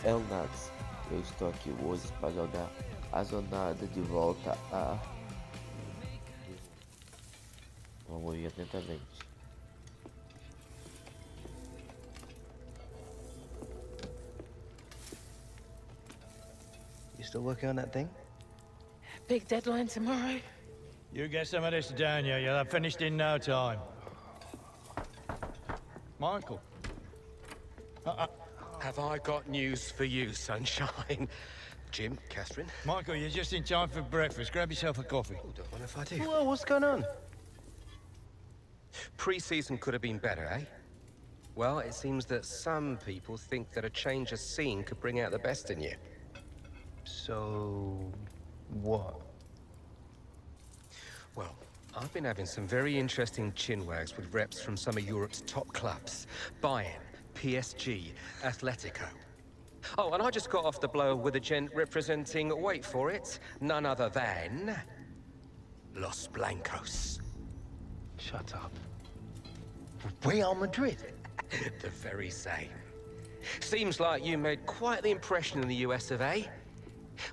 é o Nax. Eu estou aqui hoje para jogar a jornada de volta a... Vamos ver atentamente. You still working on that thing? Big deadline tomorrow. You get some of this down here, you'll have finished in no time. Michael. Have I got news for you, sunshine? Jim, Catherine? Michael, you're just in time for breakfast. Grab yourself a coffee. Oh, don't mind if I do. Whoa, what's going on? Pre-season could have been better, eh? Well, it seems that some people think that a change of scene could bring out the best in you. So... what? Well, I've been having some very interesting chinwags with reps from some of Europe's top clubs. Bayern, PSG, Atletico. Oh, and I just got off the blow with a gent representing, wait for it, none other than... Los Blancos. Shut up. Real Madrid? The very same. Seems like you made quite the impression in the US of A.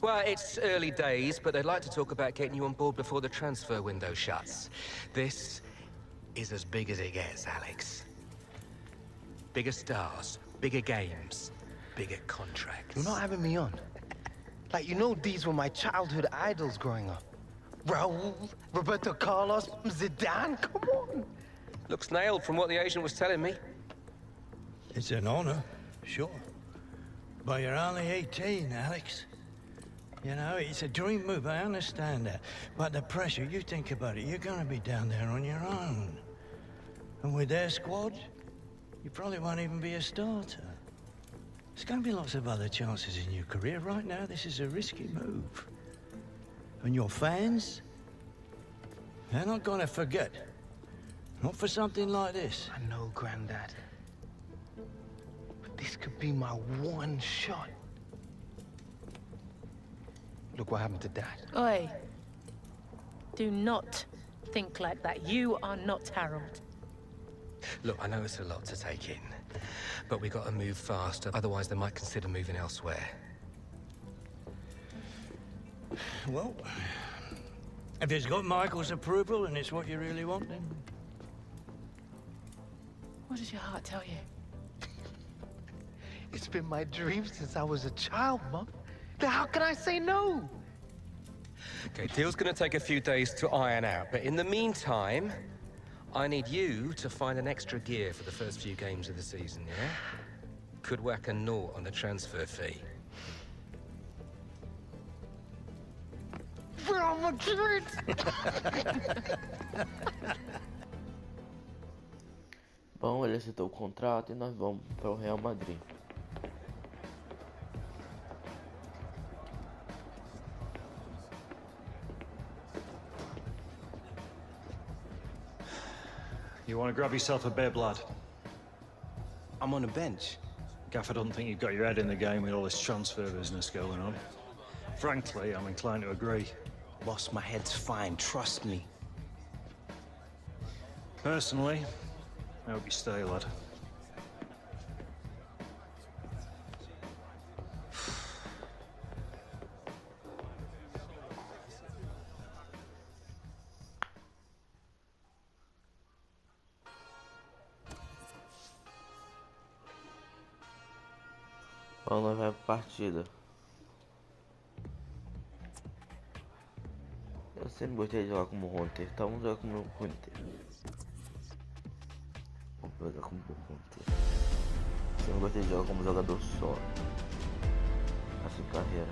Well, it's early days, but they'd like to talk about getting you on board before the transfer window shuts. This is as big as it gets, Alex. Bigger stars, bigger games, bigger contracts. You're not having me on. Like, you know these were my childhood idols growing up. Raul, Roberto Carlos, Zidane, come on! Looks nailed from what the agent was telling me. It's an honor, sure. But you're only 18, Alex. You know, it's a dream move, I understand that. But the pressure, you think about it, you're gonna be down there on your own. And with their squad, you probably won't even be a starter. There's gonna be lots of other chances in your career. Right now, this is a risky move. And your fans, they're not gonna forget. Not for something like this. I know, Granddad. But this could be my one shot. Look what happened to Dad. Oi. Do not think like that. You are not Harold. Look, I know it's a lot to take in, but we gotta move faster, otherwise they might consider moving elsewhere. Well, if it's got Michael's approval and it's what you really want, then... What does your heart tell you? It's been my dream since I was a child, Mom. How can I say no? Okay, deal's gonna take a few days to iron out, but in the meantime, I need you to find an extra gear for the first few games of the season, yeah? Could whack a naught on the transfer fee. Real Madrid! Bom, ele aceitou o contrato e nós vamos para o Real Madrid. You want to grab yourself a bib, lad? I'm on the bench. Gaff, I don't think you've got your head in the game with all this transfer business going on. Frankly, I'm inclined to agree. Boss, my head's fine, trust me. Personally, I hope you stay, lad. Vamos, nós vai pra partida. Eu sempre gostei de jogar como Hunter, então vamos jogar como Hunter. Vou jogar como Hunter. Sempre gostei de jogar como jogador só. Assim, carreira.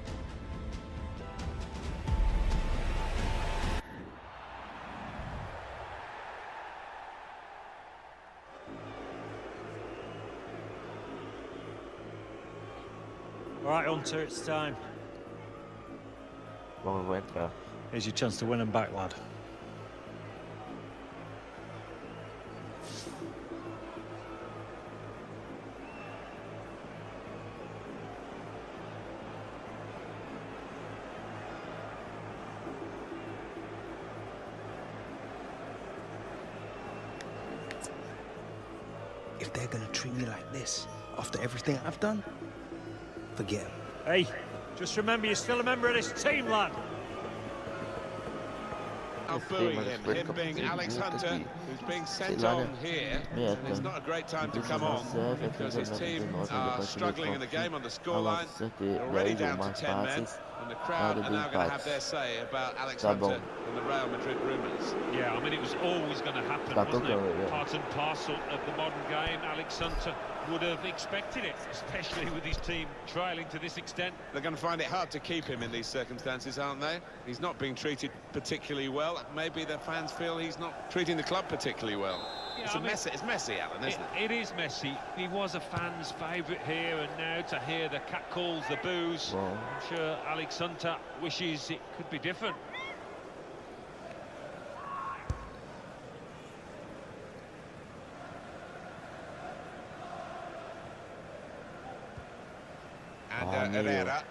All right, Hunter, it's time. Vamos, eu vou entrar. Here's your chance to win them back, lad. If they're gonna treat me like this, after everything I've done, Forget him. Hey, just remember you're still a member of this team, lad. Booing him being Alex Hunter, who's being sent on here, and it's not a great time to come on because his team are struggling in the game on the scoreline. They're already down to 10 men, and the crowd are now going to have their say about Alex Hunter and the Real Madrid rumours. Yeah, I mean, it was always going to happen, wasn't it? Part and parcel of the modern game. Alex Hunter would have expected it, especially with his team trailing to this extent. They're going to find it hard to keep him in these circumstances, aren't they? He's not being treated particularly well. Maybe the fans feel he's not treating the club particularly well. Yeah, it's messy, Alan, isn't it? It is messy. He was a fan's favourite here, and now to hear the catcalls, the boos, I'm sure Alex Hunter wishes it could be different. And Herrera,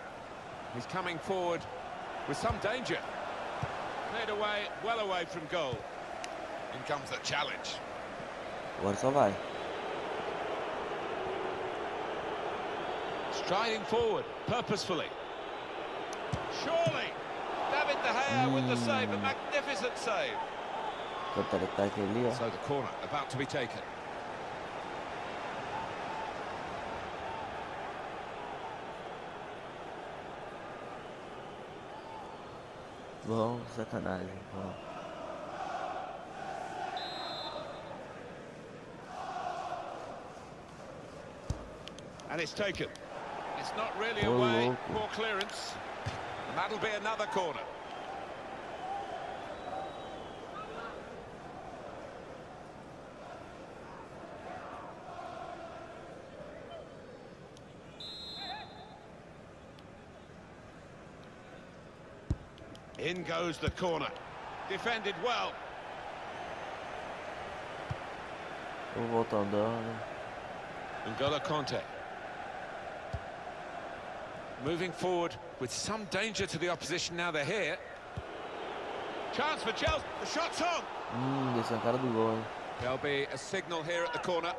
he's coming forward with some danger. Cleared away, well away from goal. In comes the challenge. Agora só vai. Striding forward, purposefully. Surely, David De Gea with the save, a magnificent save. Contra-ataque ali, ó. So the corner about to be taken. Bom, sacanagem. Bom. And it's taken. It's not really away. Poor clearance. And that'll be another corner. In goes the corner. Defended well. Vou voltar andando. N'Golo Conte. Moving forward with some danger to the opposition now they're here. Chance for Chelsea. The shot's on. Esse é a cara do gol, hein? There'll be a signal here at the corner.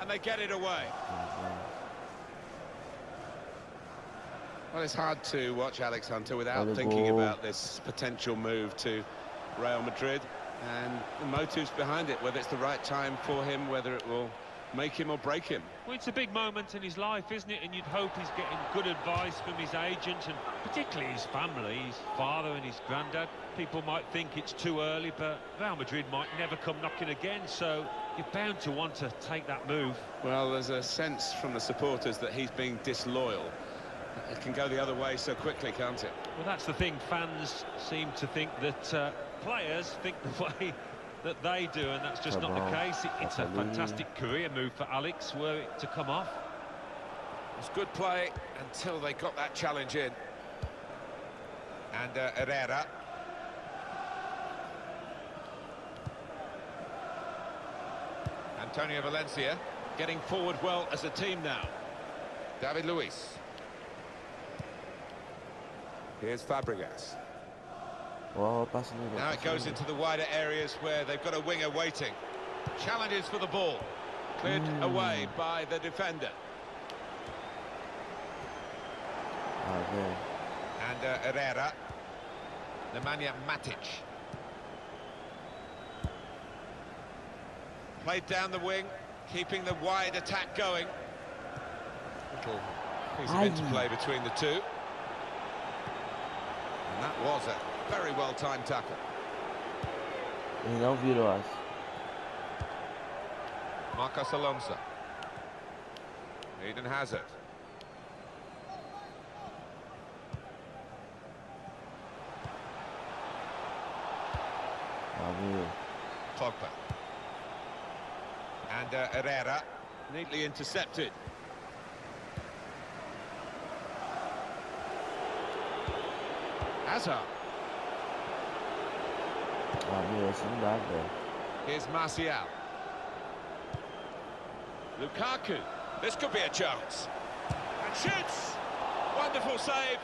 And they get it away. Well, it's hard to watch Alex Hunter without thinking about this potential move to Real Madrid and the motives behind it, whether it's the right time for him, whether it will make him or break him. Well, it's a big moment in his life, isn't it? And you'd hope he's getting good advice from his agent and particularly his family, his father and his granddad. People might think it's too early, but Real Madrid might never come knocking again, so you're bound to want to take that move. Well, there's a sense from the supporters that he's being disloyal. It can go the other way so quickly, can't it? Well, that's the thing. Fans seem to think that players think the way that they do, and that's just not the case. It's a fantastic career move for Alex, were it to come off. It's good play until they got that challenge in. And Herrera. Antonio Valencia getting forward well as a team now. David Luiz. Here's Fabregas. Now it goes into the wider areas where they've got a winger waiting. Challenges for the ball. Cleared away by the defender. And Herrera. Nemanja Matic. Played down the wing, keeping the wide attack going. Little piece of interplay between the two. And that was a very well-timed tackle. Ele não virou, acho. Marcos Alonso. Eden Hazard. Pogba. And Herrera, neatly intercepted. Hazard. Here's Martial. Lukaku. This could be a chance. And shoots. Wonderful save.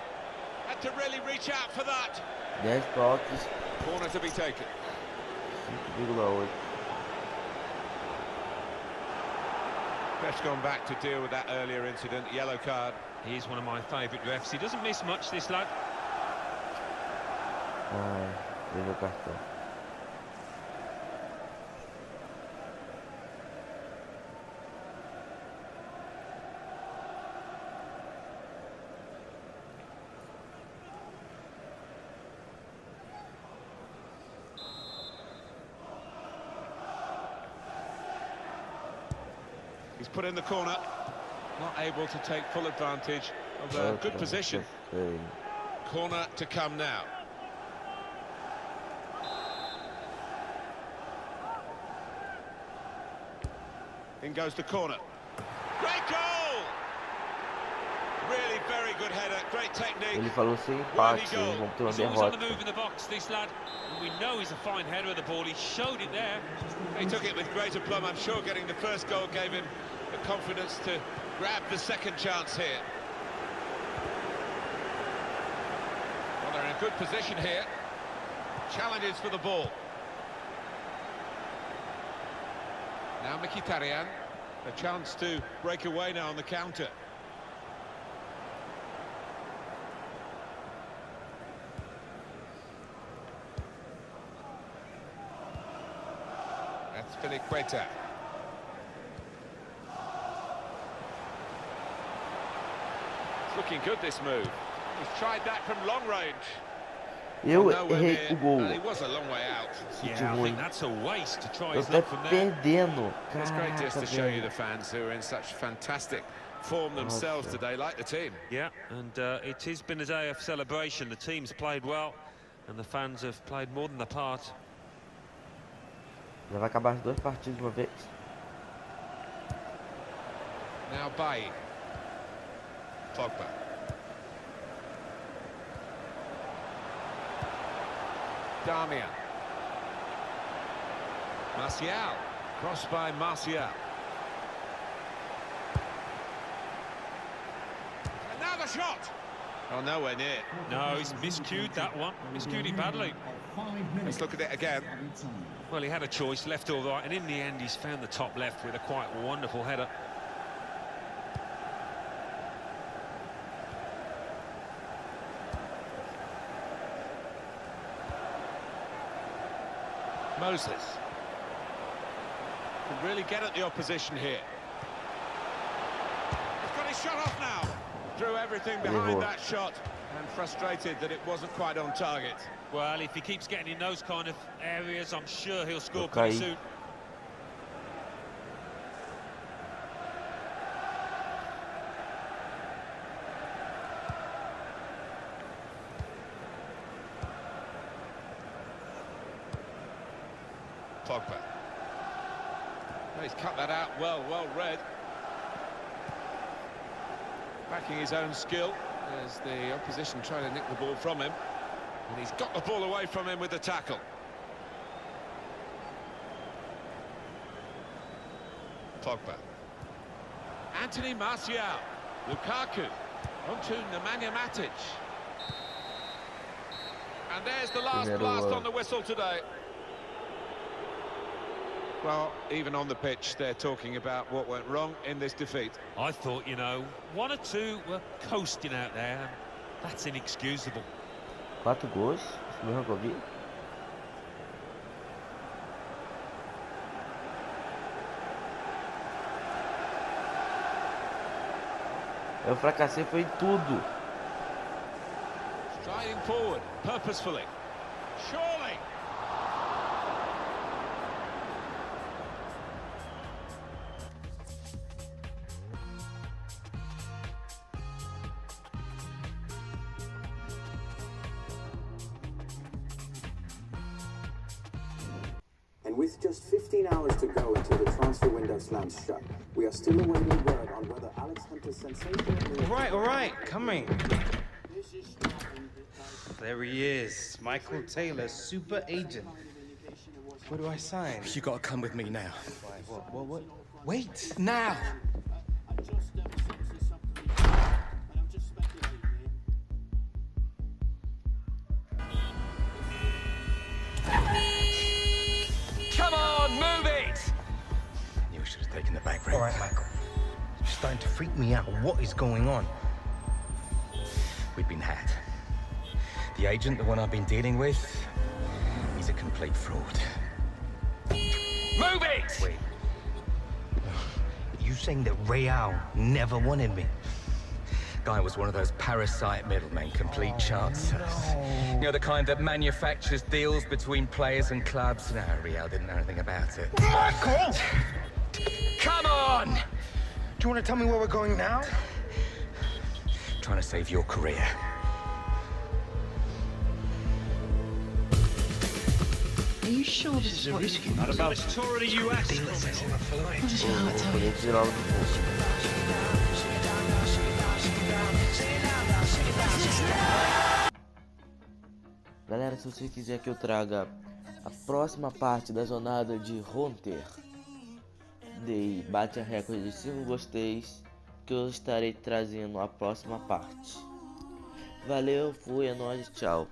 Had to really reach out for that. 10 toques, Corner to be taken. 5,8. Ref's gone back to deal with that earlier incident. Yellow card. He's one of my favourite refs. He doesn't miss much, this lad. Veio o cartão. He's put in the corner. Not able to take full advantage of a good position. Corner to come now. In goes the corner. Great goal! Really very good header, great technique. Ele falou sem empate, vamos ter uma He's always on the derrota. move in the box, this lad. And we know he's a fine header of the ball. He showed it there. He took it with great aplomb. I'm sure getting the first goal gave him the confidence to grab the second chance here. Well, they're in a good position here. Challenges for the ball. Now Mkhitaryan, a chance to break away now on the counter. That's Filiqueta. It's looking good, this move. He's tried that from long range. Eu Nowhere errei near, o gol. and he was a long way out. Yeah, I think that's a waste to try Eu his tô luck from there. perdendo. It's great just to Caraca, show you velho. the fans who are in such fantastic form themselves today, like the team. Yeah, and it has been a day of celebration. The team's played well, and the fans have played more than the part. Já vai acabar as 2 partidas de uma vez. Now Bailly. Pogba. Darmian. Martial. Crossed by Martial. And now the shot! Oh, nowhere near. No, he's miscued that one. Miscued it badly. Let's look at it again. Well, he had a choice, left or right, and in the end he's found the top left with a quite wonderful header. Moses. Can really get at the opposition here. He's got his shot off now. Threw everything behind that shot and frustrated that it wasn't quite on target. Well, if he keeps getting in those kind of areas, I'm sure he'll score pretty soon. Pogba. Oh, he's cut that out well read. Backing his own skill as the opposition trying to nick the ball from him. And he's got the ball away from him with the tackle. Pogba. Anthony Martial. Lukaku. Onto Nemanja Matic. And there's the last blast on the whistle today. Well, even on the pitch, they're talking about what went wrong in this defeat. I thought, you know, 1 or 2 were coasting out there. That's inexcusable. 4 gols, isso mesmo que eu vi. Eu fracassei foi em tudo. Striding forward, purposefully. Surely! And with just 15 hours to go until the transfer window slams shut, we are still awaiting word on whether Alex Hunter's sensational... All right, coming. There he is, Michael Taylor, super agent. What do I sign? You gotta come with me now. What? Wait, now! taking the back route. All right, Michael. You're starting to freak me out. What is going on? We've been had. The agent, the one I've been dealing with, he's a complete fraud. Move it! Wait. You saying that Real never wanted me? Guy was one of those parasite middlemen, complete chancers. No. You know, the kind that manufactures deals between players and clubs. No, Real didn't know anything about it. Michael! Come on! Do you want to tell me where we're going now? Trying to save your career. Are you sure this is what you... Not about the tour of the US. What does your heart tell you? Poder tirá-lo do bolso. Galera, se você quiser que eu traga a próxima parte da jornada de Hunter, bate a recorde de 5 gosteis, que eu estarei trazendo a próxima parte. Valeu, fui, é nóis, tchau.